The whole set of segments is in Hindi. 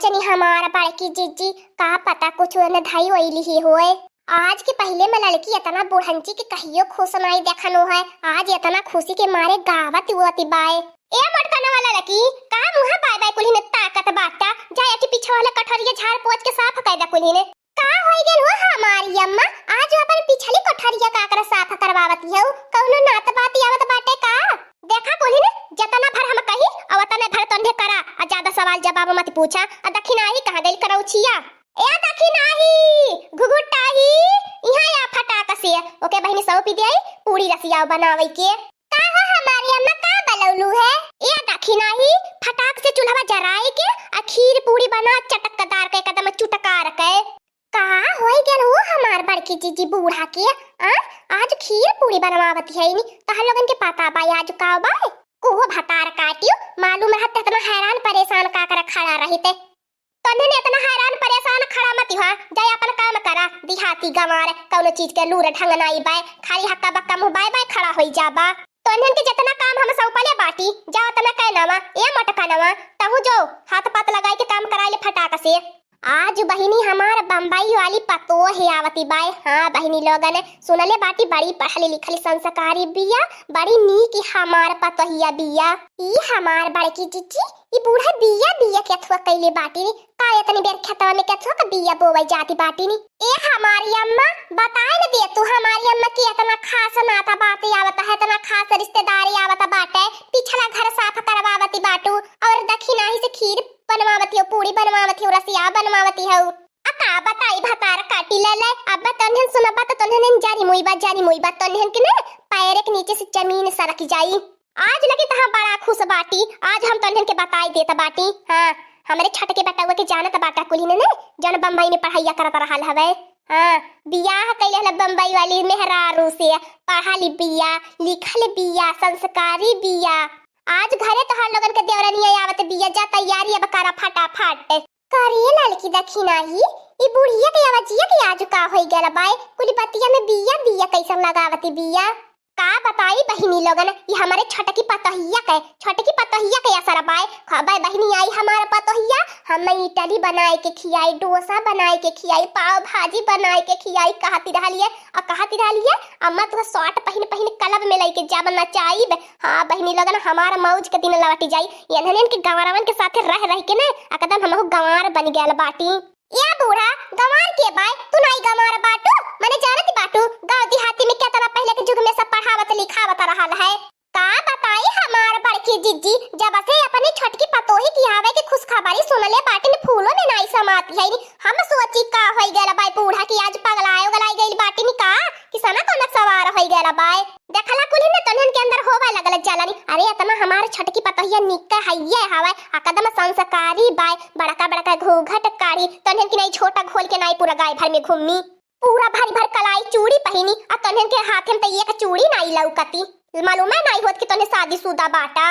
जनी हमारा बड़की जीजी का पता कुछ न धाई वैली ही होए। आज के पहले में लड़की इतना बुढ़ंची के कहियो खुश नहीं देखनो है, आज इतना खुशी के मारे गावत हुआती बाय। ए मटकना वाला लड़की का मुहा बाय बाय कुली ने ताकत बाटा जाय अति पीछे वाला कठरिया झाड़ पोछ के साफ कर दा कुली ने का होई गेल हो हमारी अम्मा। आज अपन पिछली कठरिया काकरा साफ करवावती हो, कौनो नात बात आवत बाटे का। देखा कुली ने जतना भर हम कही और तने भर तंधे करा आ ज्यादा सवाल जवाब मत पूछा। आ दखिनाही कहां गइल करौछिया ए दखिनाही घुघुटाही इहां या फटाका से ओके बहिनी सौंपी देई पूरी रसिया बनावे के का हो हमारी अम्मा का बलौलू है। ए दखिनाही फटाक से चूल्हा जराए के आ खीर पूरी बना चटकदार के एकदम चुटकार के का होई गेल हो हमार बड़की जीजी बूढ़ा के। आज खीर पूरी बनवावती है नी तहर लोगन के पता बा आज का बा कोहो भतार काटियो मालूम है इतना हैरान परेशान का कर खड़ा रहिते तने ने इतना हैरान परेशान खड़ा मत हुआ जाय अपन काम करा दिहाती गंवार कौनो चीज के लूर ढंग नाई बाय खाली हक्का बक्का मुंह बाय बाय खड़ा होई जाबा। तने के जितना काम हम सौंपले बाटी जाओ तना कहनावा ए मटकनावा तहु जो हाथ पात लगाई के काम कराइले फटाक से। आज बहिनी हमार बम्बई वाली पतो है आवती बाय। हाँ बहिनी लोगन सुनले बाटी बड़ी पढ़ली लिखली संस्कारी बिया बड़ी नीक हमार पतोहिया बिया। ई हमार बड़की जीजी ई बूढ़ा बिया बिया के अथवा कइले बाटी नी का इतनी बेर खेतवा में केथवा का बिया बोवई जाती बाटी नी। ए हमारी अम्मा बताए न दे तू हमारी अम्मा की इतना खास नाता बाती आवता है इतना खास रिश्तेदारी आवता बाटे पिछला घर साफ करवावती बाटू और दखिनाही से खीर बनवावती हो पूरी बनवावती हो रसिया बनवावती हो अका बताई भतार काटी ले ले अब तन्हन सुनबा त तन्हन जारी मुईबा तन्हन के ने पैर के नीचे से जमीन सरक जाई। आज लगे तहां बड़ा खुश बाटी आज हम तन्हन के बताई देता बाटी। हां हमरे छठ के बेटा के जानत बाटा कुली ने जन बम्बई में पढ़ाइया करत रहल हवे। हां बियाह कइले हल बम्बई वाली मेहरारू से पढ़ाली बिया लिखल बिया संस्कारी बिया। आज घरे तो हर लोगन के देवरानिया आवत बिया जा तैयारी अब करा फटाफट करिए लड़की दखिनाही ई बुढ़िया के आवाजिया के आज का होई गेल बाय कुली बतिया में बिया बिया कैसन लगावती बिया का बताई बहिनी लोगन ये हमारे छटकी पतोहिया के असर बाय खबाय बहिनी आई हमारा पतोहिया हम इडली बनाए के खियाई डोसा बनाए के खियाई पाव भाजी बनाए के खियाई कहती रहलिए अम्मा तो शॉर्ट पहिन क्लब में लेके जाब नचाईब। हां बहिनी लोगन हमारा मौज के दिन लौट जाई इन्हन के गंवारवन के साथे रह के ना एकदम हमहु गंवार बन गेल बाटी। या बूढ़ा गंवार के बाय तू नहीं गंवार बाटू माने जानती बाटू गांव देहाती में कितना पहले के युग में सब पढ़ावत लिखावत रहल है का बताई हमार बड़की जीजी जब से अपनी छटकी पतोही की आवे के खुशखबरी सुनले बाटी ने फूलों में नहीं समाती है हम सोची का होई गेल बाय बूढ़ा की आज पगलायो गलाई गइल बाटी नी का किसना कोना सवार होई गेल बाय देखला कुली ने तनन के अंदर होवे लगल जलानी अरे इतना हमार छटकी पतोहिया निक हइये हवे एकदम संस्कारी बाय बड़का घूंघट काढ़ी तनन की नहीं छोटा खोल के नहीं पूरा गाय भर में घूमी पूरा भारी भर कलाई चूड़ी पहनी आ तनन के हाथ में एक चूड़ी नहीं लौकती मालूम है नहीं होत कि तने शादीशुदा बाटा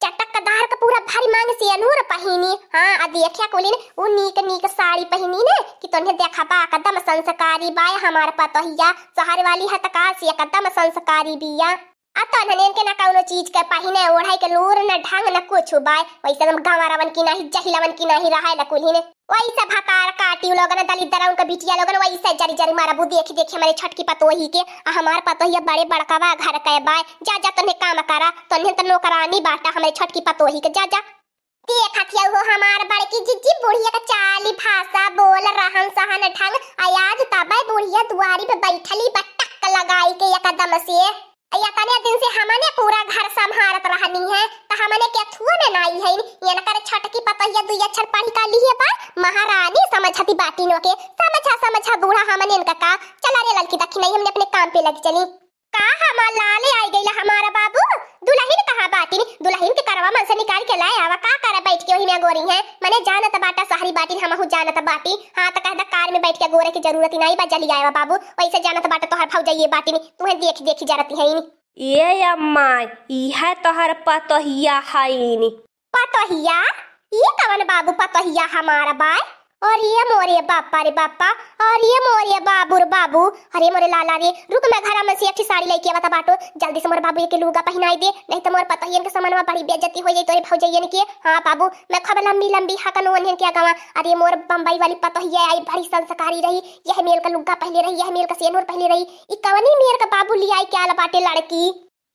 चटकदार का पूरा भारी मांग से अनूर पहनी। हां आ देखिया कोलिन वो नीक साड़ी पहनी ने कि तने देखा बा एकदम संस्कारी बाय हमार पतोहिया शहर वाली है तका से एकदम संस्कारी बिया आ तने के ना कौनो चीज के पहिने ओढ़ाई के लूर न ढंग न कुछ बाय वैसे हम गंवारवन की नहीं जहिलवन की नहीं रहा है कुलिन वैसे भतार काटी लोगन दलिदराउन के बिटिया लोगन वैसे जरी मारबू देखी हमारे छटकी पतोही के हमार पतोहिया बड़े बड़कावा घर के बाय जा तने काम करा तने त नौकरानी बाटा हमारे छटकी पतोही के जा देखतिया हो हमार बड़की जीजी बुढ़िया का चाली भाषा बोल रहन सहन ढंग आज तबे बुढ़िया दुआरी पे बैठली बटक लगाई के एकदम से या तने दिन से हमने पूरा घर संभालत रहनी है त हमने के थुआ में नाई है ये न करे छटकी पतोहिया दुई अक्षर पढ़ का लिए बा महारानी समझती बाटी नो के समझा बूढ़ा हमने इनका का चला रे लड़की दखिनाई हमने अपने काम पे लग चली का हमार लाले आई गइला हमारा बाबू दुल्हन कहां बाटी दुल्हन के करवा मन से निकाल के लाए आवा का करे बैठ के ओही में गोरी है माने जानत बाटा शहरी बाटी हमहु जानत बाटी। हां त कहदा कार में बैठ के गोरे की जरूरत नहीं बा जल्दी आवा बाबू वैसे जानत बाटा तोहर भौजाई बाटी तुहे देखी जरती है ये अम्मा इहा तोहर पतोहिया है नी पतोहिया ये कवन बाबू पतोहिया हमारा बाय और ये मोरे बापा रे बापा, और ये मोरे बाबू रे बाबू, अरे मोरे लाला रे, रुक मैं घर में से अच्छी साड़ी लेके आवता बाटो, जल्दी से मोरे बाबू के लुगा पहनाई दे, नहीं तो मोर पता ही के सामान में बड़ी बेइज्जती हो जाई तोरे भौजैयन के। हां बाबू, मैं खबर लंबी लंबी हकनो अनहन के गावा, अरे मोर बम्बई वाली पता ही आई बड़ी संस्कारी रही, यह मेल का लुगा पहले रही, यह मेल का सेनुर पहले रही, ई कवनी मेल का बाबू ले आई क्या बाटे लड़की।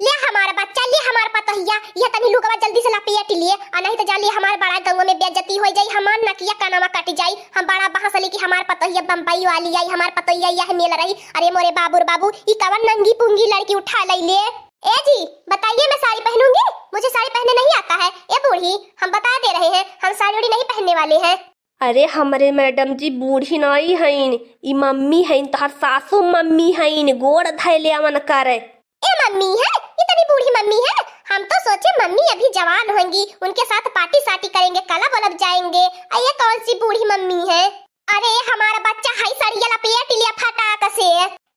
ले हमारा बच्चा, ले हमार पतोहिया, यह तनी लुगवा जल्दी से लपेट लिए, आ नहीं तो जाली हमार बड़ा गंगो में बेइज्जती हो जाई, हमार नकिया कानवा कट जाई, हम बड़ा बहसली की हमार पतोहिया बम्बई वाली आई, हमार पतोहिया यह मेल रही। अरे मोरे बाबू बाबू, ई कवन नंगी पुंगी लड़की उठा लई ले। ए जी बताइए, मैं साड़ी पहनूंगी? मुझे साड़ी पहनने नहीं आता है। ए बूढ़ी, हम बता दे रहे हैं, हम साड़ी उड़ी नहीं पहनने वाले हैं। अरे हमरे मैडम जी बूढ़ी नहीं हईन, ई मम्मी हईन, तोहर सासू मम्मी हईन, गोड़ धैले अमन करे। ए मम्मी है, इतनी बूढ़ी मम्मी है? हम तो सोचे मम्मी अभी जवान होंगी, उनके साथ पार्टी साटी करेंगे, क्लब वलब जाएंगे। ये कौन सी बूढ़ी मम्मी है? अरे हमारा बच्चा हाई सड़िया लपेट लिया फटाक से।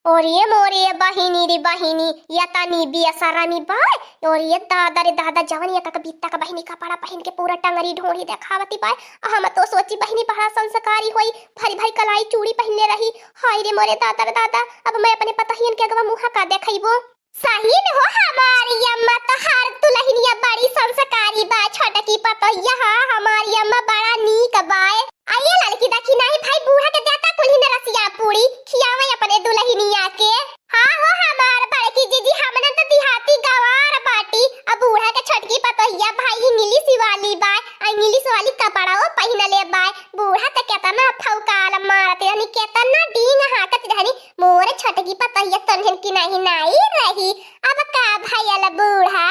और ये मोरे बहिनी रे बहिनी, या तनी बिया सरामी बाय, और ये दादा रे दादा जवान या का बीता का बहिनी कपड़ा पहन के पूरा टंगरी ढोड़ी देखावती बाय। हम तो सोची बहिनी बड़ा संस्कारी होई, भरी भरी कलाई चूड़ी पहनले रही। हाय रे मोरे दादा रे दादा, अब मैं अपने पतहियन के अगवा मुंह का देखइबो। सही में हो हमारी अम्मा तो हर दुल्हनिया बड़ी संस्कारी बा, छोटा की पतोहिया हमारी अम्मा बड़ा नीक बाय। आइए लड़की देखी नहीं भाई, बूढ़ा के देता कुली ने रसिया पूरी खियावे अपने दुल्हनिया के। हां हो हमार बड़की जीजी, हमने तो देहाती गवार बाटी, अब बूढ़ा के छोटकी पतोहिया भाई इंग्लिश वाली बाय, इंग्लिश वाली कपड़ा वो पहन ले बाय। बूढ़ा तो केतना फौकाल मारत रहनी, केतना डींग हाकत रहनी, मोर छोटकी पतोहिया तनहन की नहीं रही। अब का भैया बूढ़ा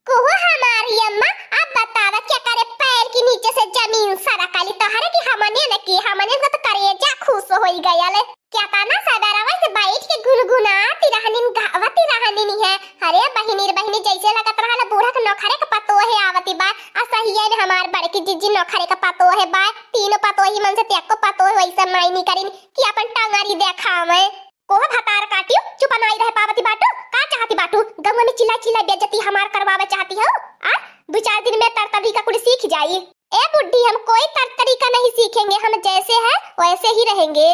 कोहो हमारी अम्मा, अब बतावा क्या करे, पैर के नीचे से जमीन सरकाली तोहरे की हमने न की, हमने तो करेजा खुश होई गयल। क्या ताना सदरवा से बैठ के गुनगुनाती रहनी, गावती रहनी है। अरे बहिनी रे बहिनी, जैसे लगत रहला बूढ़ा के नौखरे का पतो है आवती बा, असहिया ने हमार बड़की जीजी नौखरे का पतो है बा, तीनों पतो ही मन से तेको पतो है, वैसे मायनी करिन कि अपन टांगरी देखावे। कोह भतार काटियो, चुप नहीं रह पावती बाटू, का चाहती बाटू? गंगा में चिल्ला चिल्ला बेइज्जती हमार करवावे चाहती हो? आ 2-4 दिन में तरतरी का कुछ सीख जाई। ए बुड्ढी, हम कोई तरतरी का नहीं सीखेंगे, हम जैसे हैं वैसे ही रहेंगे।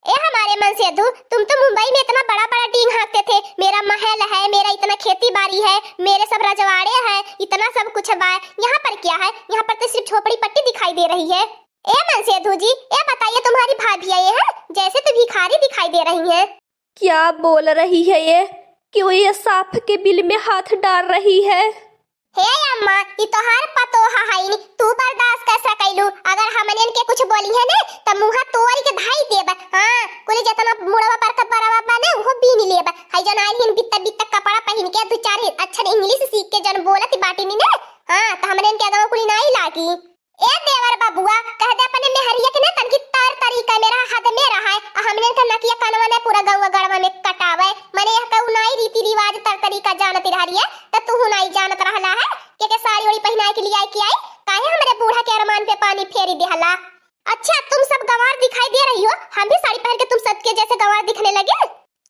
ए हमारे मन से दू, तुम तो मुंबई में इतना बड़ा बड़ा डींग हाँकते थे, मेरा महल है, मेरा इतना खेती बाड़ी है, मेरे सब रजवाड़े हैं, इतना सब कुछ है। यहाँ पर क्या है? यहाँ पर तो सिर्फ झोपड़ी पट्टी दिखाई दे रही है। ए मनसेधु जी, ए बताइए तुम्हारी भाभी आई है, जैसे तो भिखारी दिखाई दे रही है। क्या बोल रही है ये? क्यों ये सांप के बिल में हाथ डाल रही है? हे अम्मा, ये तो हर पतो हाइनी, तू बर्दाश्त कैसा कैलू? अगर हमने इनके कुछ बोली है ना, तो मुंह तोड़ के धाई देबा। हां, कुली जतना मुड़वा पर का बराबर बने वो बीन लेबा। हाय जन आई हिन बित्ता बित्ता कपड़ा पहन के 2-4 अच्छा इंग्लिश सीख के जन बोलत बाटी नी ना। हां, तो हमने इनके अगवा कुली नहीं लागी। ए देवर बाबूआ, कह दे अपने मेहरिया के ना तनकी तार तरीका मेरा हाथ में रहा है, हमने का नकिया कानवा ने पूरा गौवा गड़वा में कटावे। मने यह कहू नहीं रीति रिवाज तर तरीका जानती रह रही है, तो तू नहीं जानत रहला है के साड़ी ओड़ी पहनाए के लिए आई कि आई, काहे हमरे बूढ़ा के अरमान पे पानी फेरी देहला। अच्छा तुम सब गंवार दिखाई दे रही हो, हम भी साड़ी पहन के तुम सबके जैसे गंवार दिखने लगे?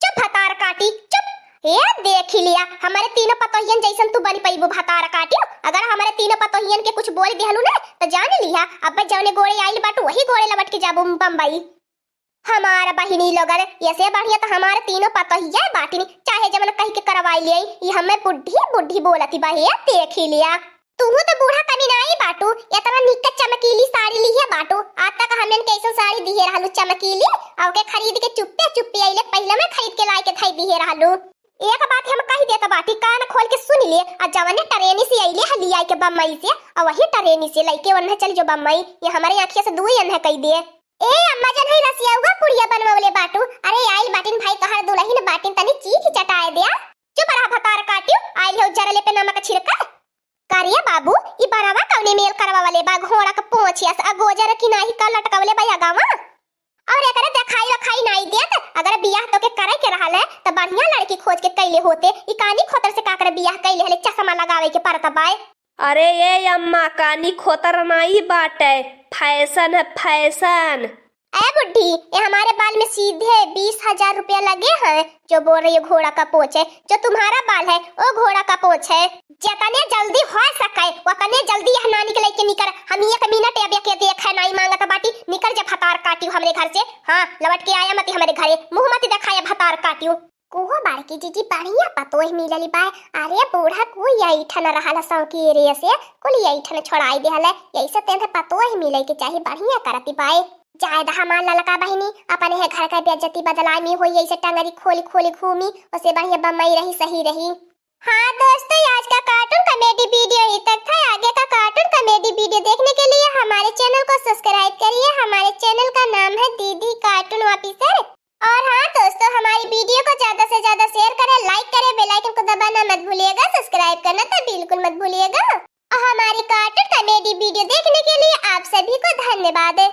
चुप हतार काटी, चुप। ये देख लिया, हमारे तीनों पतोहियन जैसन तू बनी पैबो भतार काटियो। अगर हमारे तीनों पतोहियन के कुछ बोल देहलू ना, तो जान लिया अब जौने गोड़े आइल बाटू वही गोड़े लपट के जाबू बम्बई। हमारा बहिनी लोगन ऐसे बढ़िया तो हमारे तीनों पतोहिया बाटिनी, चाहे जमन कह के करवाई ले, ये हमें बुढ़ी बुढ़ी बोलती बहिया, देख लिया। तू तो बूढ़ा कभी नहीं बाटू, इतना निक्का चमकीली साड़ी ली है बाटू, आज तक हमने कैसे साड़ी दी है रहलू चमकीली, और के खरीद के चुप्पे चुप्पे आइले, पहले मैं खरीद के लाई के थई दी है रहलू। एक बात हम कह देता बाटी, कान खोल के सुन ले, आ जवने ट्रेनी से आइले हली आई के बम्बई से, और वही ट्रेनी से लइके वन्ने चल जो बम्बई, ये हमारे आंखिया से दुई अन्हे कह दिए। ए अम्मा जन है रसियाउगा पुड़िया बनवले बाटू, अरे आइल बाटिन भाई तोहर दुल्हन बाटिन तनी चीख चटाए दिया। चुप रहा भतार काटियो, आइल हो जरले पे नमक छिड़का। करिया बाबू, ई बरावा कौने मेल करवा वाले बा, घोड़ा का पोंछिया से अगोजर की नाही का लटकावले बा गावा, और एकरे देखाई रखाई नहीं देत। अगर बियाह तो के करे के रहल है तो बढ़िया लड़की खोज के कैले होते, ई कानी खोतर से काकर बियाह कैले हले, चश्मा लगावे के परत बाय। अरे ये अम्मा, कानी खोतर नहीं बाटे, फैशन है फैशन। अरे बुड्ढी, ये हमारे बाल में सीधे 20,000 रुपया लगे हैं। जो बोल रही है घोड़ा का पोछ है, जो तुम्हारा बाल है वो घोड़ा का पोछ है। जितने जल्दी हो सके उतने जल्दी यहाँ ना निकले के निकल। हम 1 मिनट अब के देखा नहीं मांगा बाटी, निकल जा भतार काटियो हमरे घर से। हाँ, लौट के आया मत हमरे घरे, मुंह मत दिखाया भतार काटियो। कोहो बाड़की जीजी बढ़िया पतोह मिलली बाय। अरे बूढ़ा कोई यही ठन रहला सौकी रे से कोई यही ठन छोड़ाई देहले। यही से तेन पतोह मिले के चाहिए, बढ़िया करती बाय। जायदा हमार ललका बहिनी अपने है घर का बेइज्जती बदलाई में होई, ऐसे टंगरी खोली खोली घूमी, उसे बढ़िया बम्मई रही सही रही। हाँ दोस्तों, आज का कार्टून कॉमेडी वीडियो यहीं तक था। आगे का कार्टून कॉमेडी वीडियो देखने के लिए हमारे चैनल को सब्सक्राइब करिए। हमारे चैनल का नाम है दीदी कार्टून ऑफिसर। और हाँ दोस्तों, हमारी वीडियो को ज्यादा से ज्यादा शेयर करें, लाइक करें, बेल आइकन को दबाना मत भूलिएगा, सब्सक्राइब करना तो बिल्कुल मत भूलिएगा। और हमारी कार्टून कॉमेडी वीडियो देखने के लिए आप सभी को धन्यवाद।